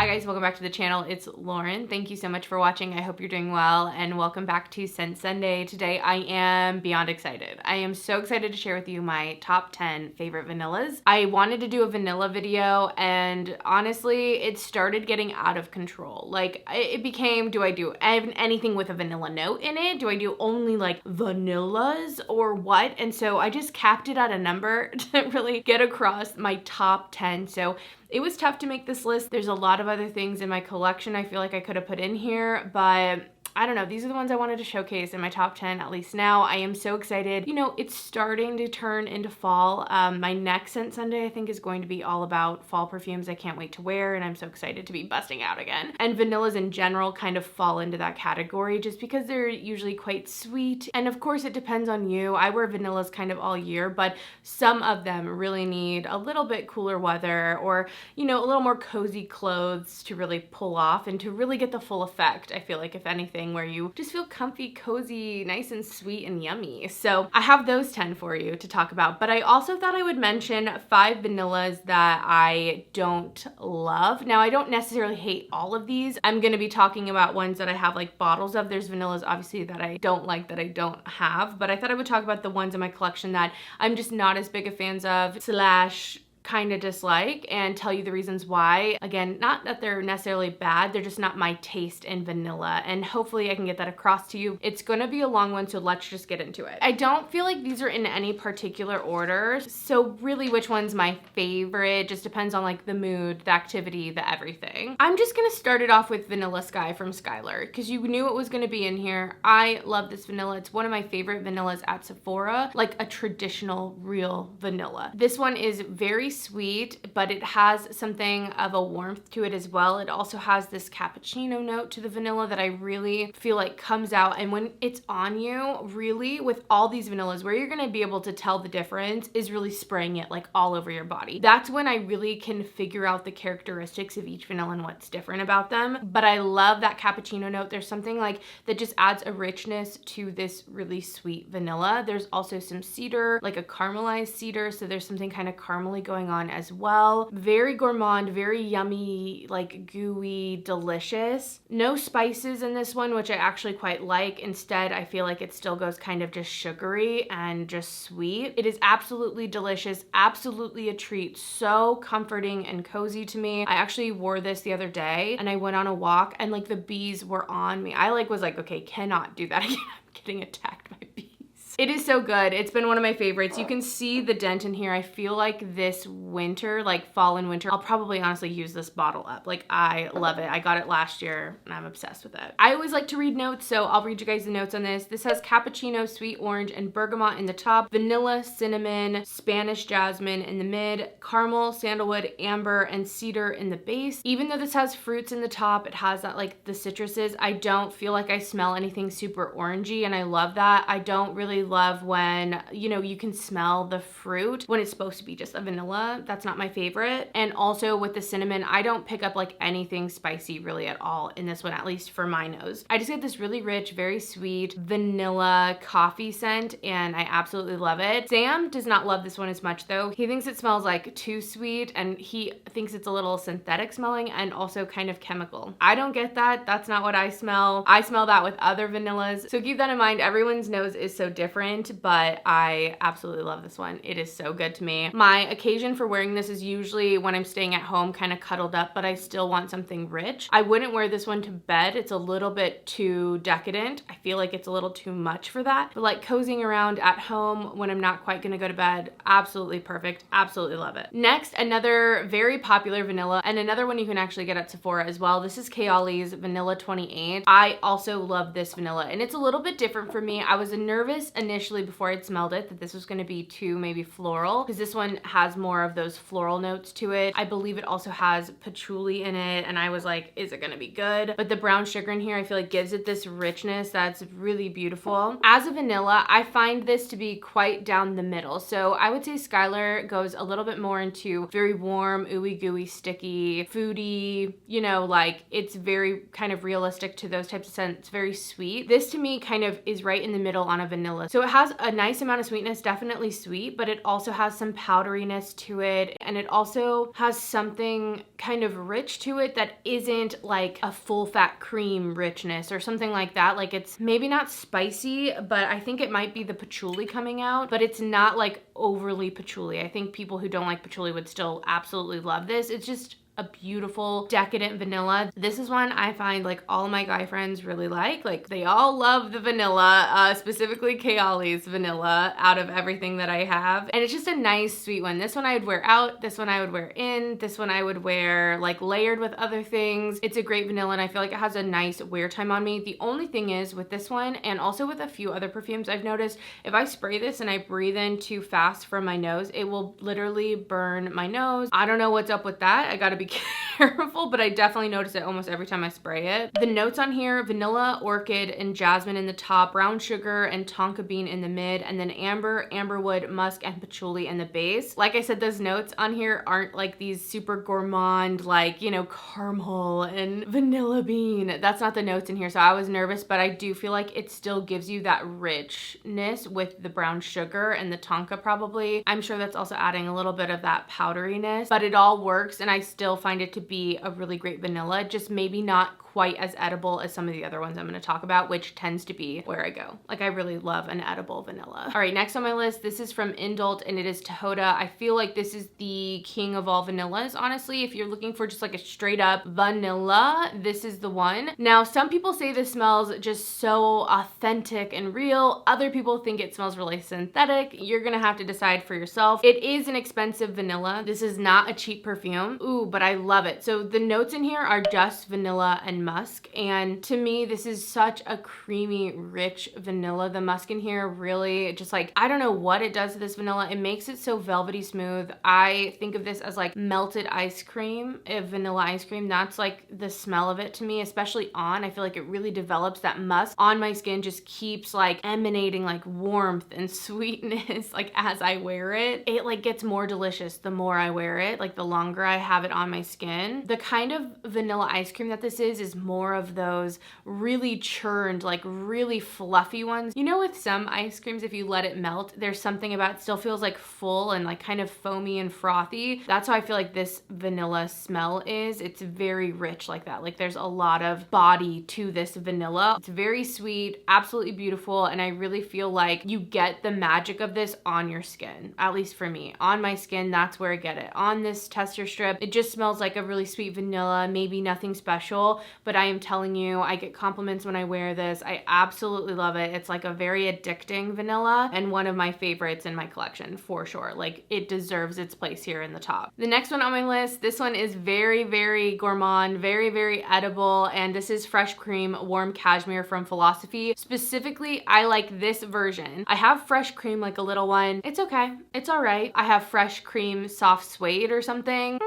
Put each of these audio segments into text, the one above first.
guys, welcome back to the channel. It's Lauren. Thank you so much for watching. I hope you're doing well and welcome back to Scent Sunday. Today I am beyond excited. I am so excited to share with you my top 10 favorite vanillas. I wanted to do a vanilla video and honestly it started getting out of control. Like it became, do I do anything with a vanilla note in it? Do I do only like vanillas or what? And so I just capped it at a number to really get across my top 10. So it was tough to make this list. There's a lot of other things in my collection I feel like I could have put in here, but I don't know, these are the ones I wanted to showcase in my top 10, at least now. I am so excited. You know, it's starting to turn into fall. My next Scent Sunday, I think, is going to be all about fall perfumes I can't wait to wear, and I'm so excited to be busting out again. And vanillas in general kind of fall into that category just because they're usually quite sweet. And of course, it depends on you. I wear vanillas kind of all year, but some of them really need a little bit cooler weather or, you know, a little more cozy clothes to really pull off and to really get the full effect, I feel like, if anything, where you just feel comfy, cozy, nice and sweet and yummy. So I have those 10 for you to talk about, but I also thought I would mention 5 vanillas that I don't love. Now, I don't necessarily hate all of these. I'm gonna be talking about ones that I have like bottles of. There's vanillas obviously that I don't like, that I don't have, but I thought I would talk about the ones in my collection that I'm just not as big a fans of / kind of dislike, and tell you the reasons why. Again, not that they're necessarily bad, they're just not my taste in vanilla, and hopefully I can get that across to you. It's gonna be a long one, so let's just get into it. I don't feel like these are in any particular order, so really which one's my favorite just depends on like the mood, the activity, the everything. I'm just gonna start it off with Vanilla Sky from Skylar because you knew it was gonna be in here. I love this vanilla. It's one of my favorite vanillas at Sephora, like a traditional real vanilla. This one is very sweet, but it has something of a warmth to it as well. It also has this cappuccino note to the vanilla that I really feel like comes out, and when it's on you, really with all these vanillas, where you're gonna be able to tell the difference is really spraying it like all over your body. That's when I really can figure out the characteristics of each vanilla and what's different about them. But I love that cappuccino note. There's something like that just adds a richness to this really sweet vanilla. There's also some cedar, like a caramelized cedar, so there's something kind of caramely going on as well. Very gourmand, very yummy, like gooey, delicious. No spices in this one, which I actually quite like. Instead, I feel like it still goes kind of just sugary and just sweet. It is absolutely delicious, absolutely a treat. So comforting and cozy to me. I actually wore this the other day and I went on a walk and like the bees were on me. I was like, okay, cannot do that again. I'm getting attacked by bees. It is so good. It's been one of my favorites. You can see the dent in here. I feel like this winter, like fall and winter, I'll probably honestly use this bottle up. Like I love it. I got it last year and I'm obsessed with it. I always like to read notes, so I'll read you guys the notes on this. This has cappuccino, sweet orange, and bergamot in the top, vanilla, cinnamon, Spanish jasmine in the mid, caramel, sandalwood, amber, and cedar in the base. Even though this has fruits in the top, it has that like the citruses. I don't feel like I smell anything super orangey, and I love that. I don't really love when, you know, you can smell the fruit when it's supposed to be just a vanilla. That's not my favorite. And also with the cinnamon, I don't pick up like anything spicy really at all in this one, at least for my nose. I just get this really rich, very sweet vanilla coffee scent, and I absolutely love it. Sam does not love this one as much though. He thinks it smells like too sweet, and he thinks it's a little synthetic smelling and also kind of chemical. I don't get that. That's not what I smell. I smell that with other vanillas. So keep that in mind. Everyone's nose is so different, but I absolutely love this one. It is so good to me. My occasion for wearing this is usually when I'm staying at home, kind of cuddled up, but I still want something rich. I wouldn't wear this one to bed. It's a little bit too decadent. I feel like it's a little too much for that. But like cozying around at home when I'm not quite gonna go to bed, absolutely perfect. Absolutely love it. Next, another very popular vanilla, and another one you can actually get at Sephora as well. This is Kayali's Vanilla 28. I also love this vanilla, and it's a little bit different for me. I was nervous initially before I'd smelled it that this was gonna be too maybe floral, because this one has more of those floral notes to it. I believe it also has patchouli in it, and I was like, is it gonna be good? But the brown sugar in here, I feel like gives it this richness that's really beautiful. As a vanilla, I find this to be quite down the middle. So I would say Skylar goes a little bit more into very warm, ooey gooey, sticky, foody, you know, like it's very kind of realistic to those types of scents, very sweet. This to me kind of is right in the middle on a vanilla So it has a nice amount of sweetness, definitely sweet, but it also has some powderiness to it. And it also has something kind of rich to it that isn't like a full fat cream richness or something like that. Like it's maybe not spicy, but I think it might be the patchouli coming out, but it's not like overly patchouli. I think people who don't like patchouli would still absolutely love this. It's just a beautiful decadent vanilla. This is one I find like all my guy friends really like they all love the vanilla, specifically Kayali's vanilla out of everything that I have. And it's just a nice sweet one. This one I would wear out, this one I would wear in, this one I would wear like layered with other things. It's a great vanilla and I feel like it has a nice wear time on me. The only thing is with this one and also with a few other perfumes I've noticed, if I spray this and I breathe in too fast from my nose, it will literally burn my nose. I don't know what's up with that. I gotta be careful, but I definitely notice it almost every time I spray it. The notes on here, vanilla, orchid, and jasmine in the top, brown sugar and tonka bean in the mid, and then amber, amberwood, musk, and patchouli in the base. Like I said, those notes on here aren't like these super gourmand, like, you know, caramel and vanilla bean. That's not the notes in here, so I was nervous, but I do feel like it still gives you that richness with the brown sugar and the tonka probably. I'm sure that's also adding a little bit of that powderiness, but it all works and I still find it to be a really great vanilla, just maybe not quite as edible as some of the other ones I'm going to talk about, which tends to be where I go. Like I really love an edible vanilla. All right, next on my list, this is from Indult and it is Tihota. I feel like this is the king of all vanillas, honestly. If you're looking for just like a straight up vanilla, this is the one. Now, some people say this smells just so authentic and real. Other people think it smells really synthetic. You're gonna have to decide for yourself. It is an expensive vanilla. This is not a cheap perfume. Ooh, but I love it. So the notes in here are just vanilla and musk, and to me this is such a creamy rich vanilla. The musk in here really just like, I don't know what it does to this vanilla. It makes it so velvety smooth. I think of this as like melted ice cream, vanilla ice cream. That's like the smell of it to me, especially on. I feel like it really develops that musk on my skin, just keeps like emanating like warmth and sweetness like as I wear it. It like gets more delicious the more I wear it, like the longer I have it on my skin. The kind of vanilla ice cream that this is more of those really churned, like really fluffy ones. You know, with some ice creams, if you let it melt, there's something about it still feels like full and like kind of foamy and frothy. That's how I feel like this vanilla smell is. It's very rich like that. Like there's a lot of body to this vanilla. It's very sweet, absolutely beautiful, and I really feel like you get the magic of this on your skin. At least for me. On my skin, that's where I get it. On this tester strip, it just smells like a really sweet vanilla, maybe nothing special, but I am telling you, I get compliments when I wear this. I absolutely love it. It's like a very addicting vanilla and one of my favorites in my collection for sure. Like it deserves its place here in the top. The next one on my list, this one is very, very gourmand, very, very edible, and this is Fresh Cream Warm Cashmere from Philosophy. Specifically, I like this version. I have Fresh Cream, like a little one. It's okay. It's all right. I have Fresh Cream Soft Suede or something.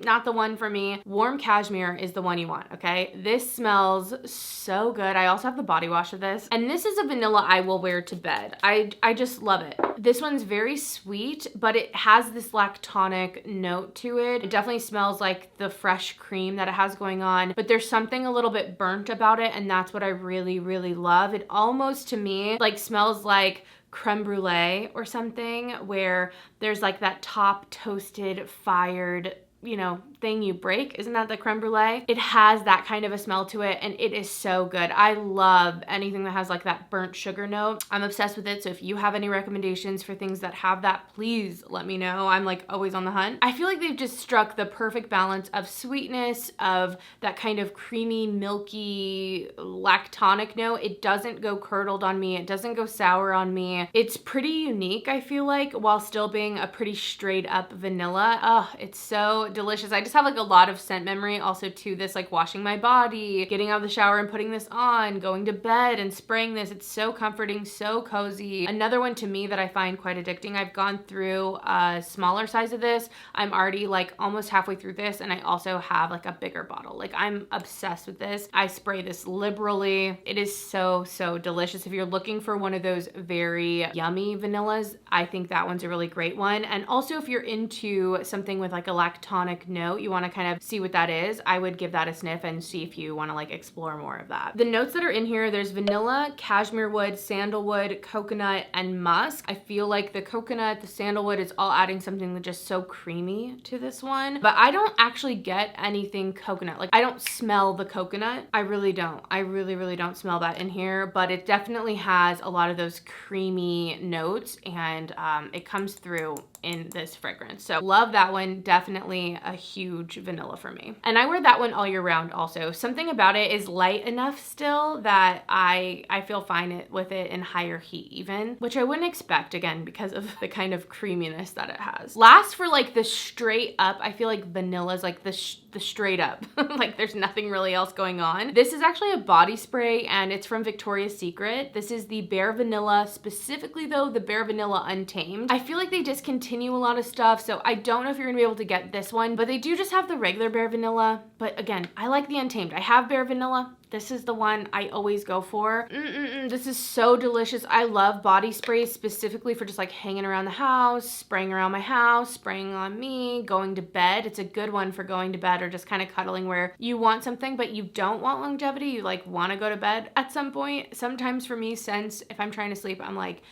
Not the one for me. Warm Cashmere is the one you want, okay? This smells so good. I also have the body wash of this, and this is a vanilla I will wear to bed. I just love it. This one's very sweet, but it has this lactonic note to it. It definitely smells like the fresh cream that it has going on, but there's something a little bit burnt about it, and that's what I really, really love. It almost, to me, like smells like creme brulee or something, where there's like that top toasted, fired, you know, thing you break. Isn't that the creme brulee? It has that kind of a smell to it, and it is so good. I love anything that has like that burnt sugar note. I'm obsessed with it, so if you have any recommendations for things that have that, please let me know. I'm like always on the hunt. I feel like they've just struck the perfect balance of sweetness, of that kind of creamy, milky, lactonic note. It doesn't go curdled on me. It doesn't go sour on me. It's pretty unique, I feel like, while still being a pretty straight up vanilla. Oh, it's so delicious. I just have like a lot of scent memory also to this, like washing my body, getting out of the shower and putting this on, going to bed and spraying this. It's so comforting, so cozy. Another one to me that I find quite addicting, I've gone through a smaller size of this. I'm already like almost halfway through this, and I also have like a bigger bottle. Like I'm obsessed with this. I spray this liberally. It is so, so delicious. If you're looking for one of those very yummy vanillas, I think that one's a really great one. And also if you're into something with like a lactonic note, note, you want to kind of see what that is, I would give that a sniff and see if you want to like explore more of that. The notes that are in here, there's vanilla, cashmere wood, sandalwood, coconut, and musk. I feel like the coconut, the sandalwood is all adding something that's just so creamy to this one, but I don't actually get anything coconut. Like I don't smell the coconut. I really don't. I really don't smell that in here, but it definitely has a lot of those creamy notes, and it comes through in this fragrance. So love that one. Definitely a huge vanilla for me. And I wear that one all year round also. Something about it is light enough still that I feel fine with it in higher heat even, which I wouldn't expect, again, because of the kind of creaminess that it has. Last, for like the straight up, I feel like vanilla is like the straight up, like there's nothing really else going on. This is actually a body spray and it's from Victoria's Secret. This is the Bare Vanilla, specifically though, the Bare Vanilla Untamed. I feel like they discontinue a lot of stuff, so I don't know if you're gonna be able to get this one, but they do just have the regular Bare Vanilla. But again, I like the Untamed. I have Bare Vanilla. This is the one I always go for. This is so delicious. I love body sprays specifically for just like hanging around the house, spraying around my house, spraying on me, going to bed. It's a good one for going to bed or just kind of cuddling where you want something but you don't want longevity. You like want to go to bed at some point. Sometimes for me, scents, if I'm trying to sleep, I'm like,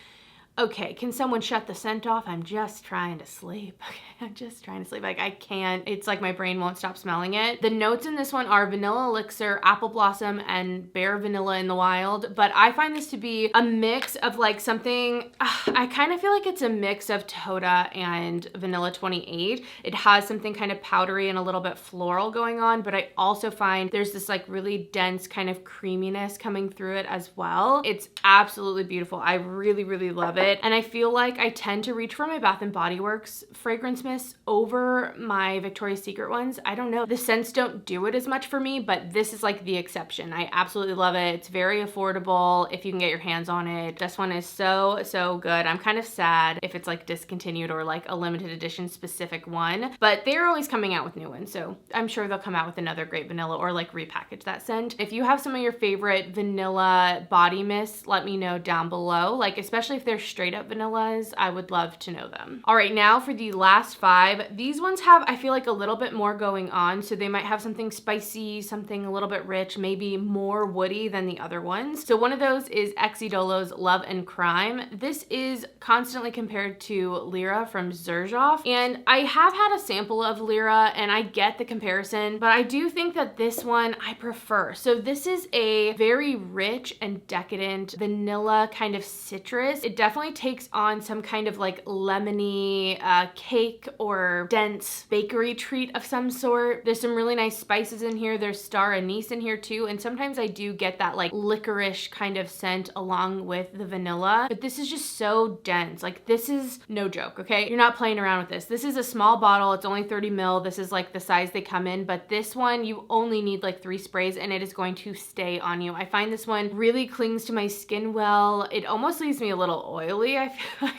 okay, can someone shut the scent off? I'm just trying to sleep. Okay, I'm just trying to sleep. Like I can't, it's like my brain won't stop smelling it. The notes in this one are vanilla elixir, apple blossom, and bare vanilla in the wild. But I find this to be a mix of like something, I kind of feel like it's a mix of Tihota and Vanilla 28. It has something kind of powdery and a little bit floral going on, but I also find there's this like really dense kind of creaminess coming through it as well. It's absolutely beautiful. I really love it. And I feel like I tend to reach for my Bath & Body Works fragrance mist over my Victoria's Secret ones. I don't know. The scents don't do it as much for me, but this is like the exception. I absolutely love it. It's very affordable if you can get your hands on it. This one is so good. I'm kind of sad if it's like discontinued or like a limited edition specific one, but they're always coming out with new ones. So I'm sure they'll come out with another great vanilla or like repackage that scent. If you have some of your favorite vanilla body mists, let me know down below. Like, especially if they're straight up vanillas, I would love to know them. All right, now for the last 5. These ones have, I feel like, a little bit more going on. So they might have something spicy, something a little bit rich, maybe more woody than the other ones. So one of those is Exidolo's Love and Crime. This is constantly compared to Lyra from Xerjoff. And I have had a sample of Lyra and I get the comparison, but I do think that this one I prefer. So this is a very rich and decadent vanilla kind of citrus. It definitely takes on some kind of like lemony cake or dense bakery treat of some sort. There's some really nice spices in here. There's star anise in here too. And sometimes I do get that like licorice kind of scent along with the vanilla, but this is just so dense. Like this is no joke, okay? You're not playing around with this. This is a small bottle. It's only 30 ml. This is like the size they come in, but this one you only need like 3 sprays and it is going to stay on you. I find this one really clings to my skin well. It almost leaves me a little oily, I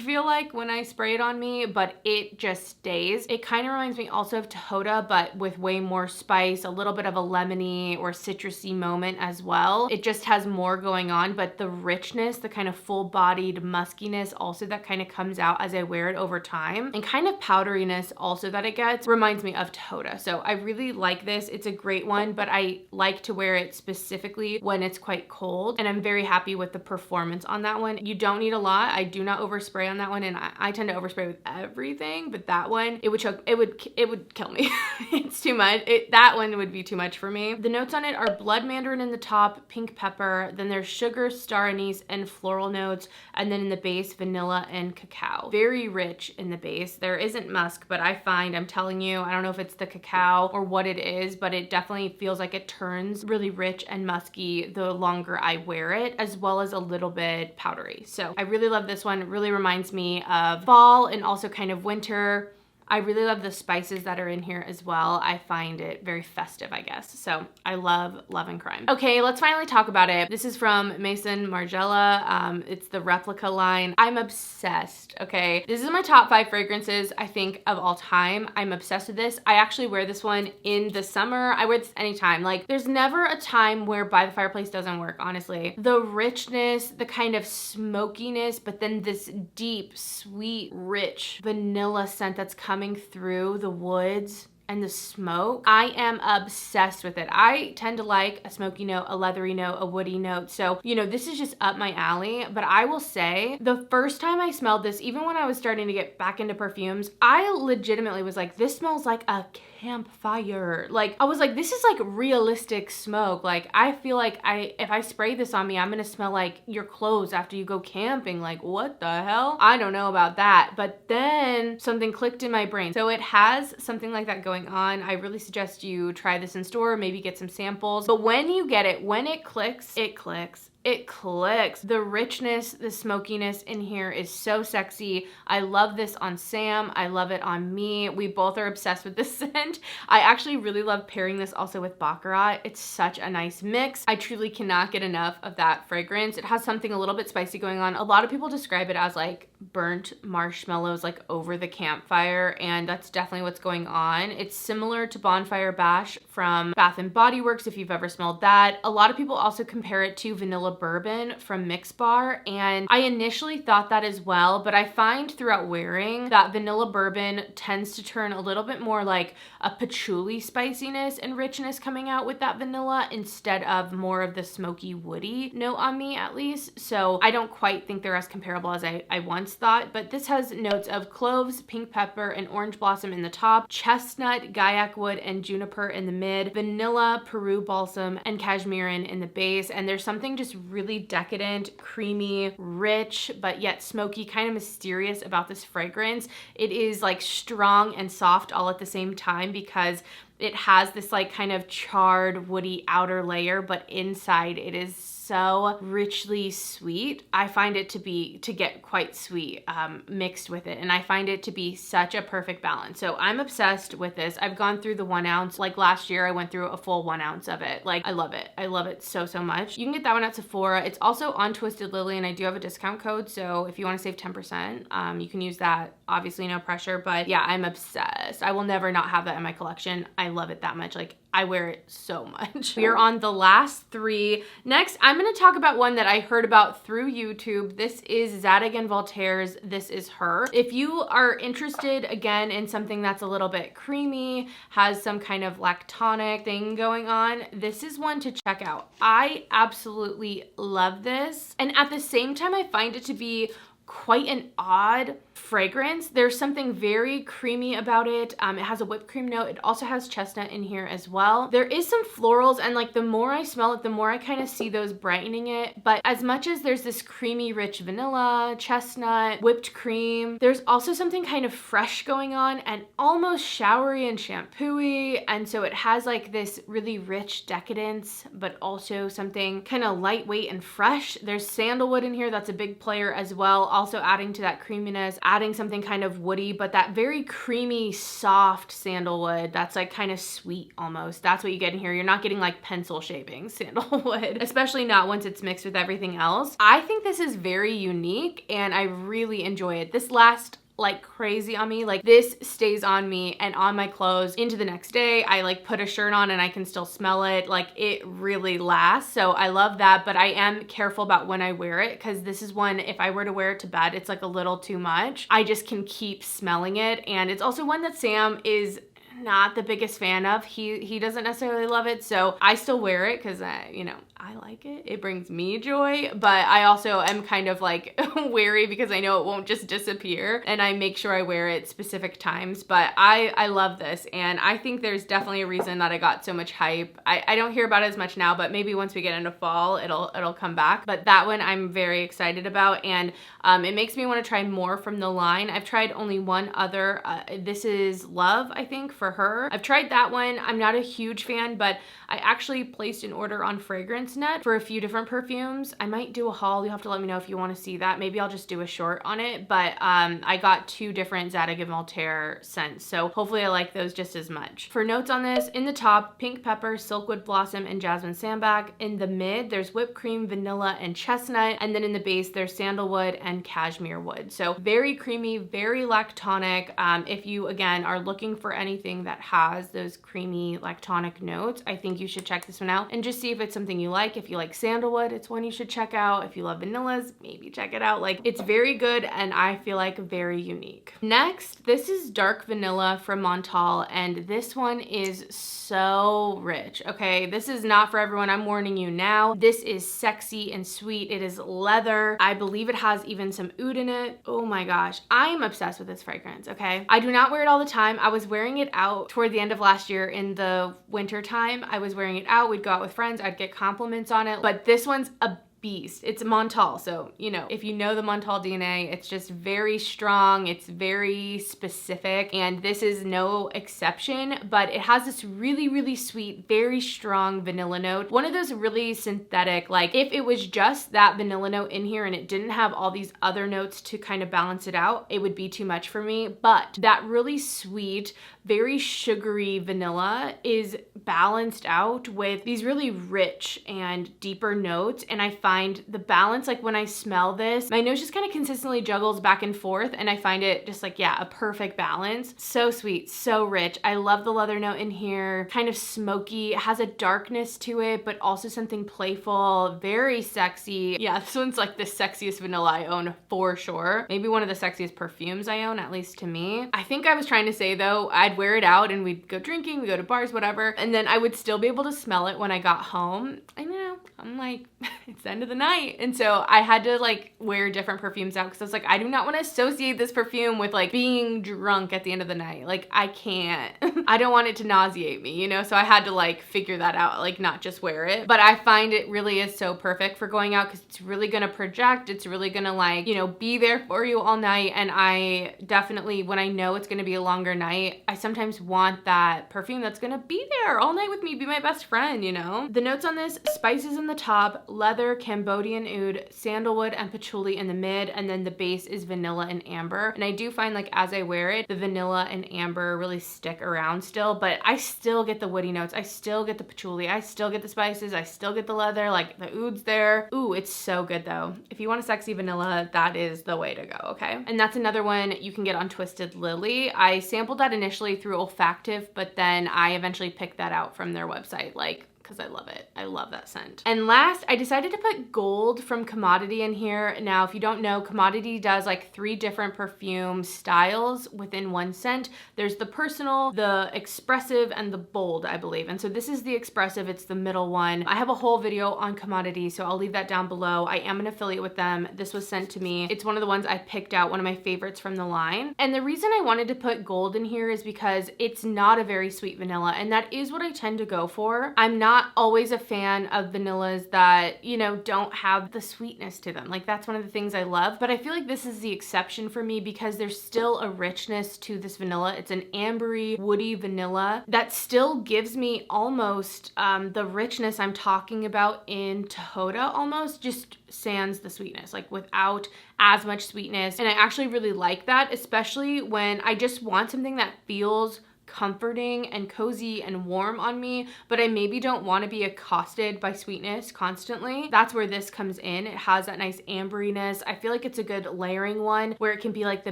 feel like, when I spray it on me, but it just stays. It kind of reminds me also of Tihota, but with way more spice, a little bit of a lemony or citrusy moment as well. It just has more going on, but the richness, the kind of full-bodied muskiness also that kind of comes out as I wear it over time, and kind of powderiness also that it gets, reminds me of Tihota. So I really like this. It's a great one, but I like to wear it specifically when it's quite cold, and I'm very happy with the performance on that one. You don't need a lot. I do not overspray on that one, and I tend to overspray with everything, but that one, it would choke, it would kill me. It's too much. That one would be too much for me. The notes on it are blood mandarin in the top, pink pepper, then there's sugar, star anise, and floral notes, and then in the base, vanilla and cacao. Very rich in the base. There isn't musk, but I find, I'm telling you, I don't know if it's the cacao or what it is, but it definitely feels like it turns really rich and musky the longer I wear it, as well as a little bit powdery. So I really love this one. It really reminds me of fall and also kind of winter. I really love the spices that are in here as well. I find it very festive, I guess. So I love Love and Crime. Okay, let's finally talk about it. This is from Maison Margiela. It's the replica line. I'm obsessed, okay? This is my top 5 fragrances, I think, of all time. I'm obsessed with this. I actually wear this one in the summer. I wear this anytime. Like, there's never a time where By the Fireplace doesn't work, honestly. The richness, the kind of smokiness, but then this deep, sweet, rich vanilla scent that's coming through the woods. and the smoke, I am obsessed with it. I tend to like a smoky note, a leathery note, a woody note. So, you know, this is just up my alley. But I will say the first time I smelled this, even when I was starting to get back into perfumes, I legitimately was like, this smells like a campfire. Like, I was like, this is like realistic smoke. Like, I feel like if I spray this on me, I'm gonna smell like your clothes after you go camping. Like, what the hell? I don't know about that. But then something clicked in my brain. So it has something like that going on. I really suggest you try this in store, maybe get some samples. But when you get it, when it clicks, it clicks. It clicks. The richness, the smokiness in here is so sexy. I love this on Sam. I love it on me. We both are obsessed with this scent. I actually really love pairing this also with Baccarat. It's such a nice mix. I truly cannot get enough of that fragrance. It has something a little bit spicy going on. A lot of people describe it as like burnt marshmallows like over the campfire, and that's definitely what's going on. It's similar to Bonfire Bash from Bath & Body Works if you've ever smelled that. A lot of people also compare it to Vanilla Bourbon from Mix Bar, and I initially thought that as well, but I find throughout wearing that Vanilla Bourbon tends to turn a little bit more like a patchouli spiciness and richness coming out with that vanilla instead of more of the smoky woody note on me, at least. So I don't quite think they're as comparable as I once thought, but this has notes of cloves, pink pepper, and orange blossom in the top, chestnut, guaiac wood, and juniper in the mid, vanilla, Peru balsam, and cashmere in the base. And there's something just really decadent, creamy, rich, but yet smoky, kind of mysterious about this fragrance. It is like strong and soft all at the same time because it has this like kind of charred woody outer layer, but inside it is so richly sweet. I find it to get quite sweet mixed with it, and I find it to be such a perfect balance. So I'm obsessed with this. I've gone through the 1 ounce. Like last year I went through a full 1 ounce of it. Like, I love it. I love it so much. You can get that one at Sephora. It's also on Twisted Lily, and I do have a discount code, so if you want to save 10%, you can use that. Obviously no pressure, but yeah, I'm obsessed. I will never not have that in my collection. I love it that much. Like, I wear it so much. We are on the last 3. Next, I'm gonna talk about one that I heard about through YouTube. This is Zadig & Voltaire's This Is Her. If you are interested, again, in something that's a little bit creamy, has some kind of lactonic thing going on, this is one to check out. I absolutely love this. And at the same time, I find it to be quite an odd fragrance. There's something very creamy about it. It has a whipped cream note. It also has chestnut in here as well. There is some florals, and like the more I smell it, the more I kind of see those brightening it. But as much as there's this creamy, rich vanilla, chestnut, whipped cream, there's also something kind of fresh going on and almost showery and shampooey. And so it has like this really rich decadence, but also something kind of lightweight and fresh. There's sandalwood in here. That's a big player as well. Also adding to that creaminess, adding something kind of woody, but that very creamy, soft sandalwood that's like kind of sweet almost. That's what you get in here. You're not getting like pencil shaving sandalwood, especially not once it's mixed with everything else. I think this is very unique and I really enjoy it. This lasts like crazy on me. Like, this stays on me and on my clothes into the next day. I like put a shirt on and I can still smell it. Like, it really lasts. So I love that, but I am careful about when I wear it because this is one, if I were to wear it to bed, it's like a little too much. I just can keep smelling it. And it's also one that Sam is not the biggest fan of. He doesn't necessarily love it, so I still wear it because you know, I like it. It brings me joy, but I also am kind of like wary because I know it won't just disappear, and I make sure I wear it specific times. But I love this, and I think there's definitely a reason that I got so much hype. I don't hear about it as much now, but maybe once we get into fall, it'll come back. But that one I'm very excited about, and it makes me want to try more from the line. I've tried only one other. This is Love, I think, for her. I've tried that one. I'm not a huge fan, but I actually placed an order on FragranceNet for a few different perfumes. I might do a haul. You'll have to let me know if you want to see that. Maybe I'll just do a short on it, but I got 2 different Zadig & Voltaire scents, so hopefully I like those just as much. For notes on this, in the top, pink pepper, silkwood blossom, and jasmine sambac. In the mid, there's whipped cream, vanilla, and chestnut, and then in the base, there's sandalwood and cashmere wood. So very creamy, very lactonic. If you, again, are looking for anything that has those creamy lactonic notes, I think you should check this one out and just see if it's something you like. If you like sandalwood, it's one you should check out. If you love vanillas, maybe check it out. Like, it's very good and I feel like very unique. Next, this is Dark Vanilla from Montal, and this one is so rich, okay? This is not for everyone, I'm warning you now. This is sexy and sweet. It is leather. I believe it has even some oud in it. Oh my gosh, I am obsessed with this fragrance, okay? I do not wear it all the time. I was wearing it out toward the end of last year in the winter time. I was wearing it out. We'd go out with friends. I'd get compliments on it, but this one's a beast. It's Montal, so you know, if you know the Montal DNA, it's just very strong, it's very specific, and this is no exception. But it has this really sweet, very strong vanilla note. One of those really synthetic, like if it was just that vanilla note in here and it didn't have all these other notes to kind of balance it out, it would be too much for me. But that really sweet, very sugary vanilla is balanced out with these really rich and deeper notes, and I find the balance, like when I smell this, my nose just kind of consistently juggles back and forth, and I find it just like, yeah, a perfect balance. So sweet, so rich. I love the leather note in here, kind of smoky. It has a darkness to it, but also something playful, very sexy. Yeah, this one's like the sexiest vanilla I own for sure. Maybe one of the sexiest perfumes I own, at least to me. I think I was trying to say though, I'd wear it out and we'd go drinking, we go to bars, whatever, and then I would still be able to smell it when I got home. I know, I'm like, it's the end of the night. And so I had to like wear different perfumes out because I was like, I do not want to associate this perfume with like being drunk at the end of the night. Like, I can't. I don't want it to nauseate me, you know? So I had to like figure that out, like not just wear it. But I find it really is so perfect for going out because it's really gonna project. It's really gonna like, you know, be there for you all night. And I definitely, when I know it's gonna be a longer night, I sometimes want that perfume that's gonna be there all night with me, be my best friend, you know? The notes on this: spices in the top, leather, Cambodian oud, sandalwood, and patchouli in the mid, and then the base is vanilla and amber. And I do find like as I wear it, the vanilla and amber really stick around still, but I still get the woody notes. I still get the patchouli. I still get the spices. I still get the leather, like the oud's there. Ooh, it's so good though. If you want a sexy vanilla, that is the way to go, okay? And that's another one you can get on Twisted Lily. I sampled that initially through Olfactive, but then I eventually picked that out from their website, like, because I love it. I love that scent. And last, I decided to put Gold from Commodity in here. Now, if you don't know, Commodity does like 3 different perfume styles within one scent. There's the personal, the expressive, and the bold, I believe. And so this is the expressive, it's the middle one. I have a whole video on Commodity, so I'll leave that down below. I am an affiliate with them. This was sent to me. It's one of the ones I picked out, one of my favorites from the line. And the reason I wanted to put Gold in here is because it's not a very sweet vanilla, and that is what I tend to go for. I'm not always a fan of vanillas that, you know, don't have the sweetness to them. Like, that's one of the things I love, but I feel like this is the exception for me because there's still a richness to this vanilla. It's an ambery, woody vanilla that still gives me almost the richness I'm talking about in Tihota, almost just sans the sweetness, like without as much sweetness. And I actually really like that, especially when I just want something that feels comforting and cozy and warm on me, but I maybe don't want to be accosted by sweetness constantly. That's where this comes in. It has that nice amberiness. I feel like it's a good layering one where it can be like the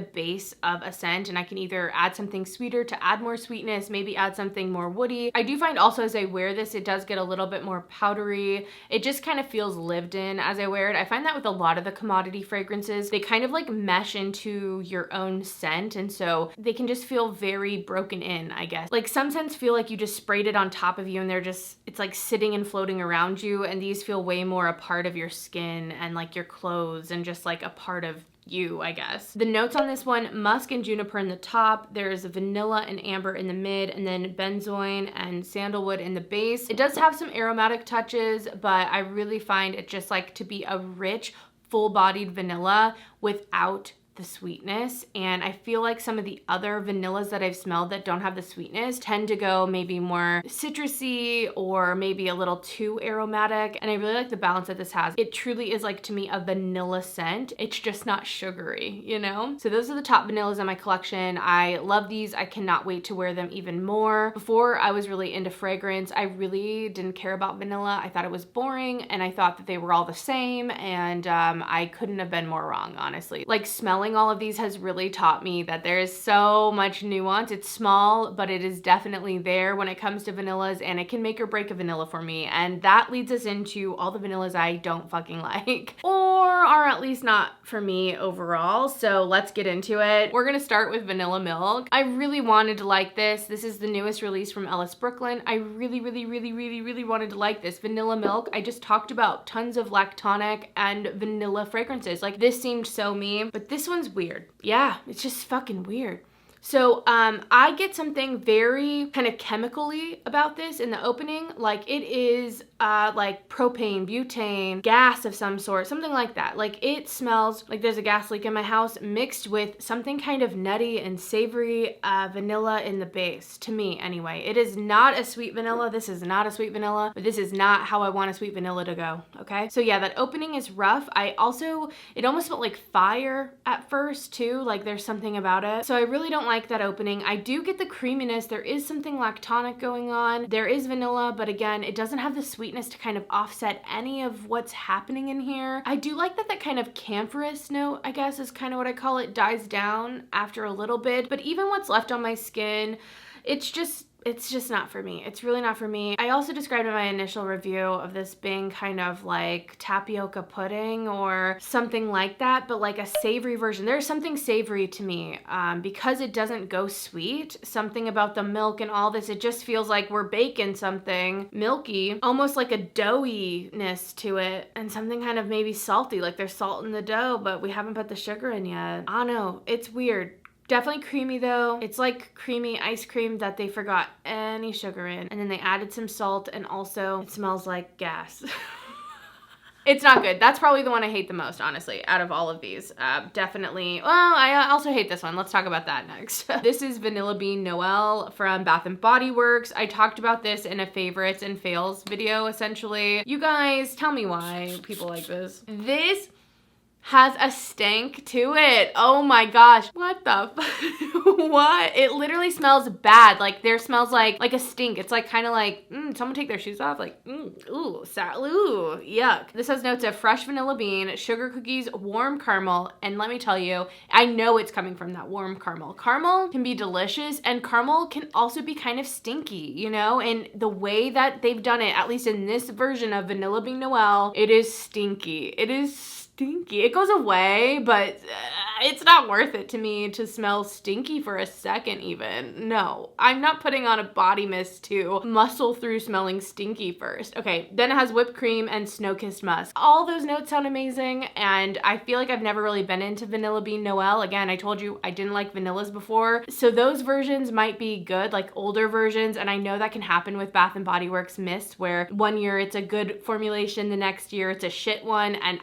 base of a scent, and I can either add something sweeter to add more sweetness, maybe add something more woody. I do find also as I wear this, it does get a little bit more powdery. It just kind of feels lived in as I wear it. I find that with a lot of the Commodity fragrances, they kind of like mesh into your own scent, and so they can just feel very broken in, I guess. Like, some scents feel like you just sprayed it on top of you and they're just, it's like sitting and floating around you, and these feel way more a part of your skin and like your clothes and just like a part of you, I guess. The notes on this one: musk and juniper in the top, there's vanilla and amber in the mid, and then benzoin and sandalwood in the base. It does have some aromatic touches, but I really find it just like to be a rich, full-bodied vanilla without the sweetness. And I feel like some of the other vanillas that I've smelled that don't have the sweetness tend to go maybe more citrusy or maybe a little too aromatic, and I really like the balance that this has. It truly is like, to me, a vanilla scent. It's just not sugary, you know? So those are the top vanillas in my collection. I love these. I cannot wait to wear them even more. Before I was really into fragrance, I really didn't care about vanilla. I thought it was boring, and I thought that they were all the same, and I couldn't have been more wrong, honestly. Like, smelling smelling all of these has really taught me that there is so much nuance. It's small, but it is definitely there when it comes to vanillas, and it can make or break a vanilla for me. And that leads us into all the vanillas I don't fucking like, or are at least not for me overall. So let's get into it. We're gonna start with Vanilla Milk. I really wanted to like this. This is the newest release from Ellis Brooklyn. I really wanted to like this. Vanilla Milk, I just talked about tons of lactonic and vanilla fragrances. Like, this seemed so me, but this one's weird. Yeah, it's just fucking weird. So I get something very kind of chemically about this in the opening. Like, it is like propane, butane, gas of some sort, something like that. Like, it smells like there's a gas leak in my house mixed with something kind of nutty and savory vanilla in the base, to me anyway. It is not a sweet vanilla. This is not a sweet vanilla, but this is not how I want a sweet vanilla to go, okay? So yeah, that opening is rough. It almost felt like fire at first too. Like, there's something about it. So I really don't like that opening. I do get the creaminess. There is something lactonic going on. There is vanilla, but again, it doesn't have the sweetness to kind of offset any of what's happening in here. I do like that kind of camphorous note, I guess is kind of what I call it, dies down after a little bit, but even what's left on my skin, it's just not for me. It's really not for me. I also described in my initial review of this being kind of like tapioca pudding or something like that, but like a savory version. There's something savory to me because it doesn't go sweet. Something about the milk and all this, it just feels like we're baking something milky, almost like a doughiness to it, and something kind of maybe salty, like there's salt in the dough, but we haven't put the sugar in yet. I don't know. It's weird. Definitely creamy though. It's like creamy ice cream that they forgot any sugar in, and then they added some salt, and also it smells like gas. It's not good. That's probably the one I hate the most, honestly, out of all of these. Definitely. Well, I also hate this one. Let's talk about that next. This is Vanilla Bean Noel from Bath & Body Works. I talked about this in a favorites and fails video, essentially. You guys, tell me why people like this. This has a stank to it. Oh my gosh. What the what? It literally smells bad. Like, there smells like a stink. It's like kind of like, someone take their shoes off. Like, ooh, yuck. This has notes of fresh vanilla bean, sugar cookies, warm caramel, and let me tell you, I know it's coming from that warm caramel. Caramel can be delicious, and caramel can also be kind of stinky, you know? And the way that they've done it, at least in this version of Vanilla Bean Noel, it is stinky. It is stinky. It goes away, but it's not worth it to me to smell stinky for a second even. No, I'm not putting on a body mist to muscle through smelling stinky first. Okay, then it has whipped cream and snow-kissed musk. All those notes sound amazing, and I feel like I've never really been into Vanilla Bean Noel. Again, I told you I didn't like vanillas before, so those versions might be good, like older versions, and I know that can happen with Bath & Body Works mists, where one year it's a good formulation, the next year it's a shit one, and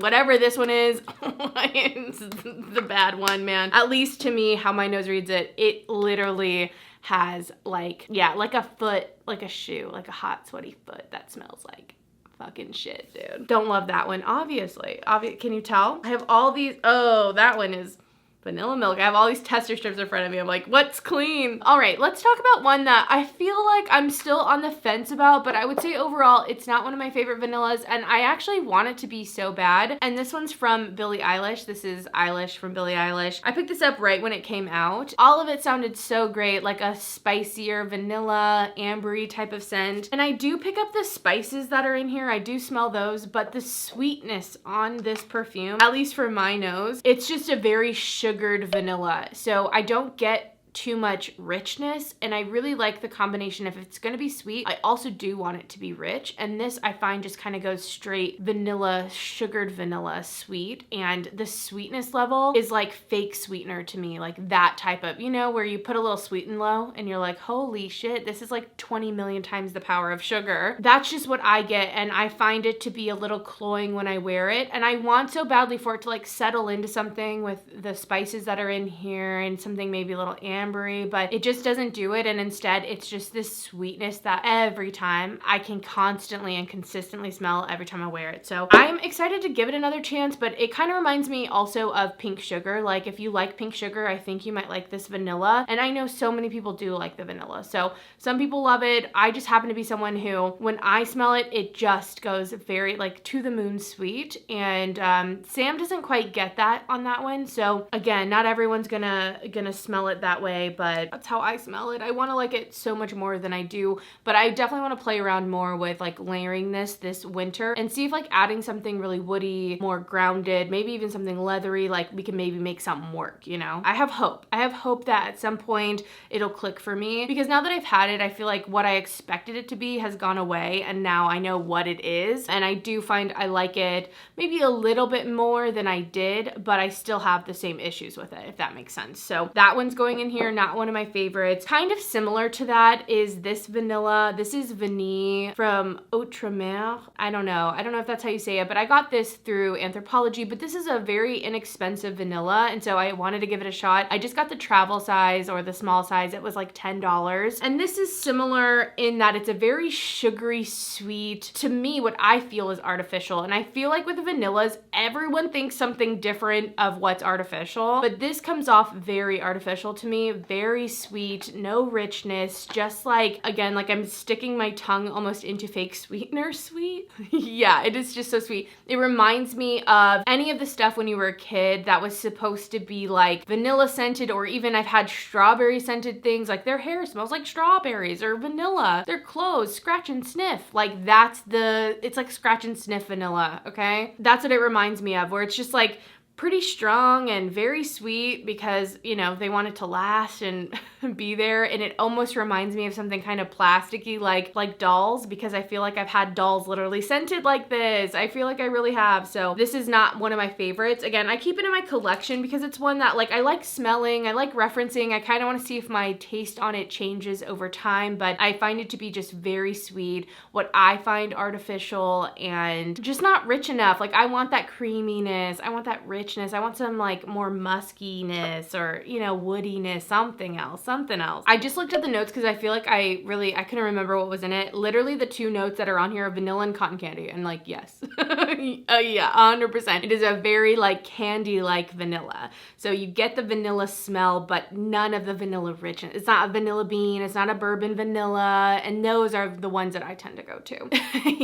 whatever this one is, it's the bad one, man. At least to me, how my nose reads it, it literally has like a foot, like a shoe, like a hot sweaty foot that smells like fucking shit, dude. Don't love that one, obviously. Can you tell? I have all these, oh, that one is Vanilla Milk. I have all these tester strips in front of me. I'm like, what's clean? All right, let's talk about one that I feel like I'm still on the fence about, but I would say overall, it's not one of my favorite vanillas, and I actually want it to be so bad. And this one's from Billie Eilish. This is Eilish from Billie Eilish. I picked this up right when it came out. All of it sounded so great, like a spicier vanilla, ambery type of scent. And I do pick up the spices that are in here. I do smell those, but the sweetness on this perfume, at least for my nose, it's just a very sugared vanilla. So I don't get too much richness, and I really like the combination. If it's gonna be sweet, I also do want it to be rich, and this I find just kind of goes straight vanilla, sugared vanilla sweet, and the sweetness level is like fake sweetener to me, like that type of, you know, where you put a little sweet and low and you're like, holy shit, this is like 20 million times the power of sugar. That's just what I get, and I find it to be a little cloying when I wear it, and I want so badly for it to like settle into something with the spices that are in here and something maybe a little amber cranberry, but it just doesn't do it. And instead it's just this sweetness that every time I can constantly and consistently smell every time I wear it. So I'm excited to give it another chance, but it kind of reminds me also of Pink Sugar. Like if you like Pink Sugar, I think you might like this vanilla. And I know so many people do like the vanilla. So some people love it. I just happen to be someone who, when I smell it, it just goes very like to the moon sweet. And Sam doesn't quite get that on that one. So again, not everyone's gonna smell it that way, but that's how I smell it. I want to like it so much more than I do, but I definitely want to play around more with like layering this winter and see if like adding something really woody, more grounded, maybe even something leathery, like we can maybe make something work, you know? I have hope. I have hope that at some point it'll click for me, because now that I've had it, I feel like what I expected it to be has gone away, and now I know what it is. And I do find I like it maybe a little bit more than I did, but I still have the same issues with it, if that makes sense. So that one's going in here, not one of my favorites. Kind of similar to that is this vanilla. This is Vanille from Outremer. I don't know if that's how you say it, but I got this through Anthropologie, but this is a very inexpensive vanilla, and so I wanted to give it a shot. I just got the travel size, or the small size. It was like $10. And this is similar in that it's a very sugary sweet, to me, what I feel is artificial. And I feel like with the vanillas, everyone thinks something different of what's artificial, but this comes off very artificial to me. Very sweet, no richness, just like, again, like I'm sticking my tongue almost into fake sweetener sweet. Yeah, it is just so sweet. It reminds me of any of the stuff when you were a kid that was supposed to be like vanilla scented, or even I've had strawberry scented things, like their hair smells like strawberries or vanilla, their clothes scratch and sniff. Like it's like scratch and sniff vanilla, okay? That's what it reminds me of, where it's just like pretty strong and very sweet because, you know, they want it to last and be there. And it almost reminds me of something kind of plasticky, like dolls, because I feel like I've had dolls literally scented like this. I feel like I really have. So this is not one of my favorites. Again, I keep it in my collection because it's one that like I like smelling, I like referencing. I kind of want to see if my taste on it changes over time, but I find it to be just very sweet. What I find artificial and just not rich enough. Like I want that creaminess. I want that richness. I want some like more muskiness, or, you know, woodiness, something else. I just looked at the notes because I feel like I couldn't remember what was in it. Literally the two notes that are on here are vanilla and cotton candy, and like, yes. Yeah, 100%. It is a very like candy-like vanilla. So you get the vanilla smell, but none of the vanilla richness. It's not a vanilla bean, it's not a bourbon vanilla, and those are the ones that I tend to go to.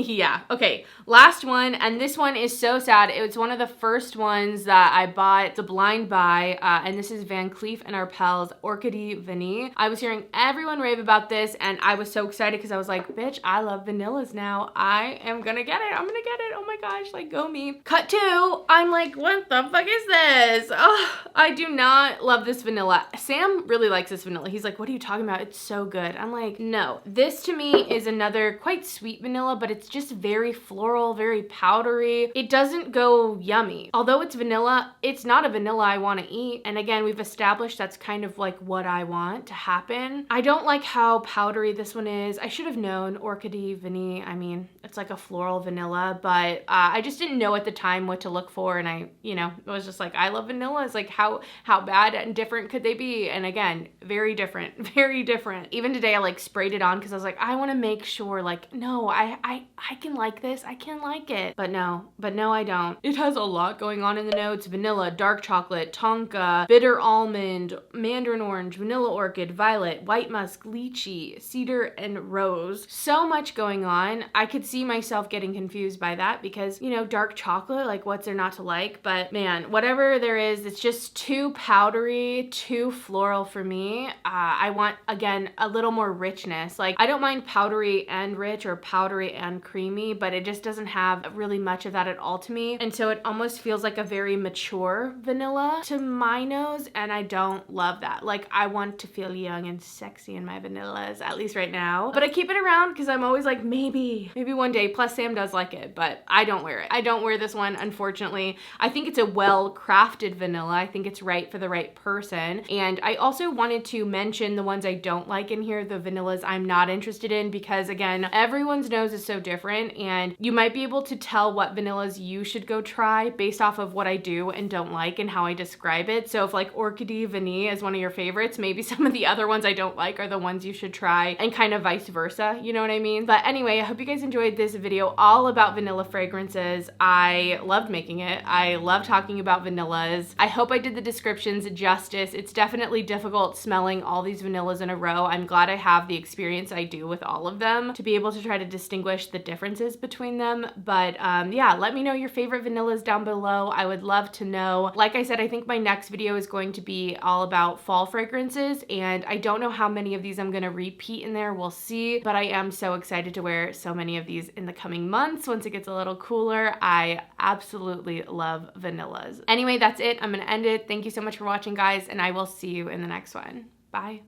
Yeah, okay, last one, and this one is so sad. It was one of the first ones that I bought. It's a blind buy, and this is Van Cleef & Arpels Orchidee Vanille. I was hearing everyone rave about this, and I was so excited because I was like, bitch, I love vanillas now. I am gonna get it. I'm gonna get it. Oh my gosh, like go me. Cut two, I'm like, what the fuck is this? Oh, I do not love this vanilla. Sam really likes this vanilla. He's like, what are you talking about? It's so good. I'm like, no. This to me is another quite sweet vanilla, but it's just very floral, very powdery. It doesn't go yummy. Although it's vanilla, it's not a vanilla I want to eat. And again, we've established that's kind of like what I want to happen. I don't like how powdery this one is. I should have known Orchidee Vanille. I mean, it's like a floral vanilla, but I just didn't know at the time what to look for. And I, you know, it was just like, I love vanillas. Like how bad and different could they be? And again, very different, very different. Even today I like sprayed it on because I was like, I want to make sure like, no, I can like this. I can like it. But no, I don't. It has a lot going on in the notes. Vanilla, dark chocolate, tonka, bitter almond, mandarin orange, vanilla orchid, violet, white musk, lychee, cedar, and rose. So much going on. I could see myself getting confused by that because, you know, dark chocolate, like what's there not to like? But man, whatever there is, it's just too powdery, too floral for me. I want, again, a little more richness. Like I don't mind powdery and rich or powdery and creamy, but it just doesn't have really much of that at all to me. And so it almost feels like a very mature vanilla to my nose, and I don't love that. Like I want to feel young and sexy in my vanillas, at least right now. But I keep it around because I'm always like, maybe one day. Plus Sam does like it, but I don't wear it. I don't wear this one, unfortunately. I think it's a well-crafted vanilla. I think it's right for the right person. And I also wanted to mention the ones I don't like in here, the vanillas I'm not interested in, because again, everyone's nose is so different, and you might be able to tell what vanillas you should go try based off of what I do do and don't like and how I describe it. So if like Orchidee Vanille is one of your favorites, maybe some of the other ones I don't like are the ones you should try, and kind of vice versa, you know what I mean? But anyway, I hope you guys enjoyed this video all about vanilla fragrances. I loved making it. I love talking about vanillas. I hope I did the descriptions justice. It's definitely difficult smelling all these vanillas in a row. I'm glad I have the experience I do with all of them to be able to try to distinguish the differences between them. But yeah, let me know your favorite vanillas down below. I would love to know. Like I said, I think my next video is going to be all about fall fragrances, and I don't know how many of these I'm going to repeat in there. We'll see, but I am so excited to wear so many of these in the coming months once it gets a little cooler. I absolutely love vanillas. Anyway, that's it. I'm going to end it. Thank you so much for watching, guys, and I will see you in the next one. Bye.